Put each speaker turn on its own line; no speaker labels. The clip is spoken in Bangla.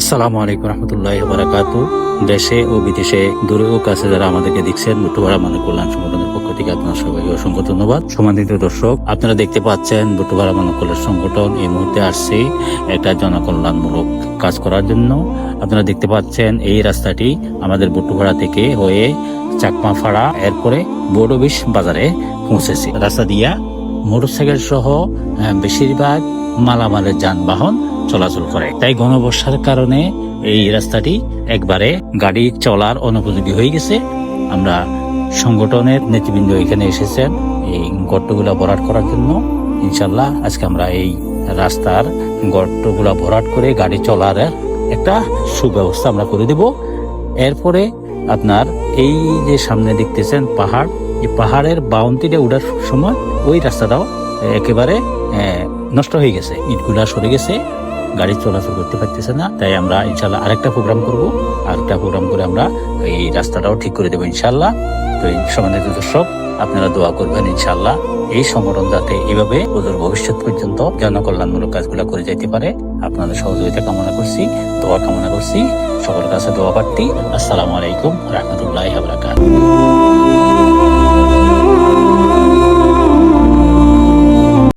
আসসালামু আলাইকুম রহমতুল্লাহি ওয়া বারাকাতুহু। দেশে ও বিদেশে দূরে ও কাছে যারা আমাদেরকে দেখছেন, বুটুপাড়া মানব কল্যাণ সংগঠনের পক্ষ থেকে আপনার সবাইকে অসংখ্য ধন্যবাদ। সম্মানিত দর্শক, আপনারা দেখতে পাচ্ছেন বুটুপাড়া মানব কল্যাণ সংগঠন এই মুহূর্তে আসছে একটা জনকল্যাণমূলক কাজ করার জন্য। আপনারা দেখতে পাচ্ছেন এই রাস্তাটি আমাদের বুটুপাড়া থেকে হয়ে চাকমাপাড়া, এরপরে বড়বিশ বাজারে পৌঁছেছে। রাস্তা দিয়া মোটরসাইকেল সহ বেশিরভাগ মালামালের যানবাহন চলাচল করে। তাই ঘনবর্ষার কারণে এই রাস্তাটি একবারে গাড়ি চলার অনুপযোগী হয়ে গেছে। আমরা সংগঠনের নেতৃবৃন্দ এখানে এসেছেন এই গর্তগুলা ভরাট করার জন্য। ইনশাল্লাহ আজকে আমরা এই রাস্তার গর্তগুলা ভরাট করে গাড়ি চলার একটা সুব্যবস্থা আমরা করে দেব। এরপরে আপনার এই যে সামনে দেখতেছেন পাহাড়, এই পাহাড়ের বাউন্ডারিতে ওঠার সময় ওই রাস্তাটাও একেবারে নষ্ট হয়ে গেছে, ইটগুলা সরে গেছে, গাড়ি চলাচল করতে পারতেছে না। তাই আমরা ইনশাল্লাহ আরেকটা প্রোগ্রাম করব, আরেকটা প্রোগ্রাম করে আমরা এই রাস্তাটাও ঠিক করে দেবো ইনশাল্লাহ। তো এই সম্মানিত দর্শক, আপনারা দোয়া করবেন ইনশাল্লাহ এই সংগঠন যাতে এভাবে ওদের ভবিষ্যৎ পর্যন্ত জনকল্যাণমূলক কাজগুলো করে যেতে পারে। আপনাদের সহযোগিতা কামনা করছি, দোয়া কামনা করছি, সকলের কাছে দোয়া প্রার্থী। আসসালামু আলাইকুম রহমতুল্লাহি ওয়া বারাকাতুহু।